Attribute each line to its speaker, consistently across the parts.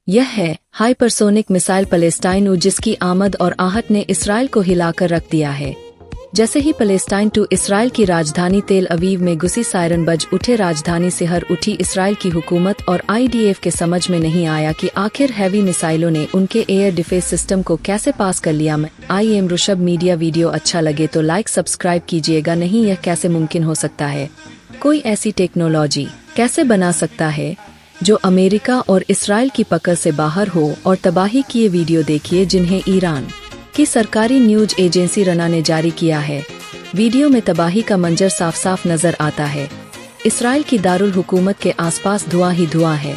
Speaker 1: यह है hypersonic missile Palestine जिसकी आमद और आहट ने इसराइल को हिलाकर रख दिया है। जैसे ही पैलेस्टाइन टू इसराइल की राजधानी तेल अवीव में घुसी सायरन बज उठे, राजधानी से हर उठी इसराइल की हुकूमत और IDF के समझ में नहीं आया कि आखिर हैवी मिसाइलों ने उनके एयर डिफेंस सिस्टम को कैसे पास कर लिया। मैं IM ऋषभ मीडिया। वीडियो अच्छा लगे तो लाइक सब्सक्राइब कीजिएगा। नहीं, यह कैसे मुमकिन हो सकता है? कोई ऐसी टेक्नोलॉजी कैसे बना सकता है जो अमेरिका और इसराइल की पकड़ से बाहर हो और तबाही किए? वीडियो देखिए जिन्हें ईरान की सरकारी न्यूज एजेंसी रना ने जारी किया है। वीडियो में तबाही का मंजर साफ साफ नजर आता है। इसराइल की दारुल हुकूमत के आसपास धुआं ही धुआं है।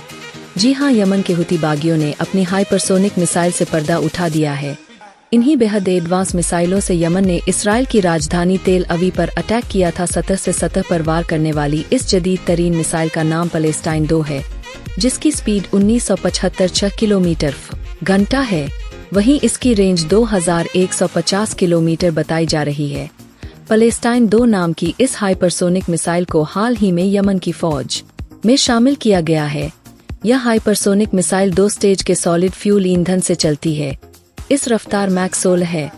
Speaker 1: जी हां, यमन के हुती बागियों ने अपनी हाइपरसोनिक मिसाइल से पर्दा उठा दिया है। इन्हीं बेहद एडवांस मिसाइलों से यमन ने इसराइल की राजधानी तेल अवीव पर अटैक किया था। सतह से सतह पर वार करने वाली इस जदीद तरीन मिसाइल का नाम पैलेस्टाइन 2 है, जिसकी स्पीड 1975 किलोमीटर घंटा है। वहीं इसकी रेंज 2150 किलोमीटर बताई जा रही है। पैलेस्टाइन 2 नाम की इस हाइपरसोनिक मिसाइल को हाल ही में यमन की फौज में शामिल किया गया है। यह हाइपरसोनिक मिसाइल 2 स्टेज के सॉलिड फ्यूल ईंधन से चलती है। इस रफ्तार मैक 16 है।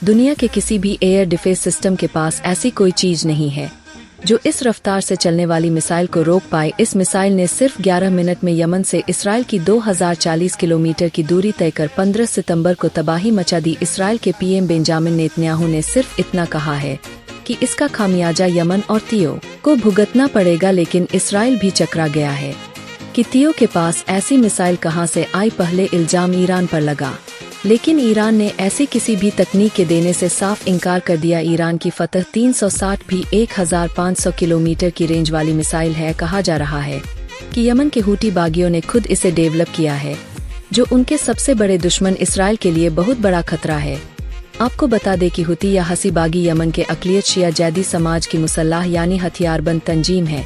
Speaker 1: दुनिया के किसी भी एयर डिफेंस सिस्टम के पास ऐसी कोई चीज नहीं है जो इस रफ्तार से चलने वाली मिसाइल को रोक पाए। इस मिसाइल ने सिर्फ 11 मिनट में यमन से इसराइल की 2040 किलोमीटर की दूरी तय कर 15 सितंबर को तबाही मचा दी। इसराइल के PM बेंजामिन नेतन्याहू ने सिर्फ इतना कहा है कि इसका खामियाजा यमन और तियो को भुगतना पड़ेगा, लेकिन इसराइल भी चकरा गया है कि तियो के पास ऐसी मिसाइल कहां से आई। पहले इल्जाम ईरान पर लगा, लेकिन ईरान ने ऐसी किसी भी तकनीक के देने से साफ इनकार कर दिया। ईरान की फतह 360 भी 1500 किलोमीटर की रेंज वाली मिसाइल है। कहा जा रहा है कि यमन के हुती बागियों ने खुद इसे डेवलप किया है, जो उनके सबसे बड़े दुश्मन इसराइल के लिए बहुत बड़ा खतरा है। आपको बता दें कि हुती या हसी बागी यमन के अक़लियत शिया जैदी समाज की मुसल्लाह यानी हथियारबंद तंजीम है।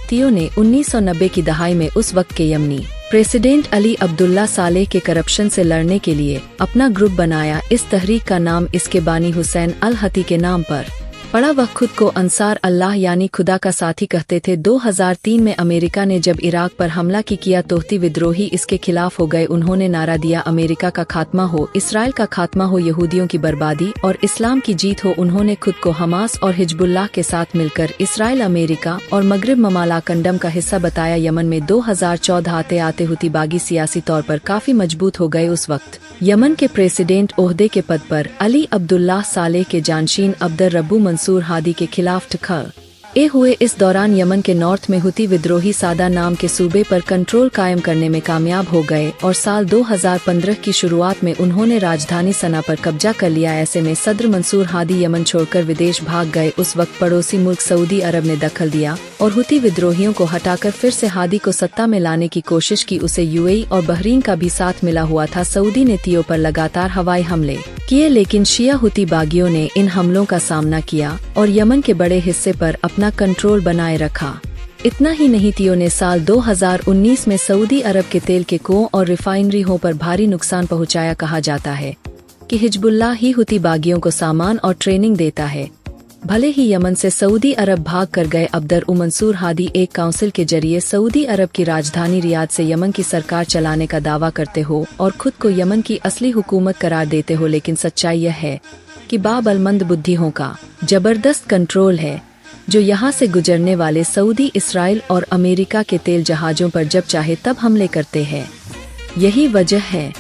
Speaker 1: तियो ने 1990 की दहाई में उस वक्त के यमनी प्रेसिडेंट अली अब्दुल्ला सालेह के करप्शन से लड़ने के लिए अपना ग्रुप बनाया। इस तहरीक का नाम इसके बानी हुसैन अल हती के नाम पर पड़ा। वह खुद को अंसार अल्लाह यानी खुदा का साथी कहते थे। 2003 में अमेरिका ने जब इराक पर हमला किया तो हुती विद्रोही इसके खिलाफ हो गए। उन्होंने नारा दिया, अमेरिका का खात्मा हो, इसराइल का खात्मा हो, यहूदियों की बर्बादी और इस्लाम की जीत हो। उन्होंने खुद को हमास और हिजबुल्लाह के साथ मिलकर इसराइल, अमेरिका और मगरिब ममालाकंडम का हिस्सा बताया। यमन में 2014 आते आते हुती बागी सियासी तौर पर काफी मजबूत हो गए। उस वक्त यमन के प्रेसिडेंट ओहदे के पद पर अली अब्दुल्लाह सालेह के जानशीन अब्दुर रब्बू मंसूर हादी के खिलाफ ठखर हुए। इस दौरान यमन के नॉर्थ में हुती विद्रोही सादा नाम के सूबे पर कंट्रोल कायम करने में कामयाब हो गए और साल 2015 की शुरुआत में उन्होंने राजधानी सना पर कब्जा कर लिया। ऐसे में सदर मंसूर हादी यमन छोड़कर विदेश भाग गए। उस वक्त पड़ोसी मुल्क सऊदी अरब ने दखल दिया और हुती विद्रोहियों को हटाकर फिर से हादी को सत्ता में लाने की कोशिश की। उसे UAE और बहरीन का भी साथ मिला हुआ था। सऊदी ने तियो पर लगातार हवाई हमले किए, लेकिन शिया हुती बागियों ने इन हमलों का सामना किया और यमन के बड़े हिस्से पर अपना कंट्रोल बनाए रखा। इतना ही नहीं, तियो ने साल 2019 में सऊदी अरब के तेल के कुओं और रिफाइनरियों पर भारी नुकसान पहुंचाया। कहा जाता है कि हिजबुल्लाह ही हुती बागियों को सामान और ट्रेनिंग देता है। भले ही यमन से सऊदी अरब भाग कर गए अब्दुर मंसूर हादी एक काउंसिल के जरिए सऊदी अरब की राजधानी रियाद से यमन की सरकार चलाने का दावा करते हो और खुद को यमन की असली हुकूमत करार देते हो, लेकिन सच्चाई यह है कि बाबलमंद बुद्धियों का जबरदस्त कंट्रोल है जो यहाँ से गुजरने वाले सऊदी, इसराइल और अमेरिका के तेल जहाजों पर जब चाहे तब हमले करते हैं। यही वजह है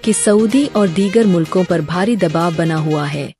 Speaker 1: कि सऊदी और दीगर मुल्कों पर भारी दबाव बना हुआ है।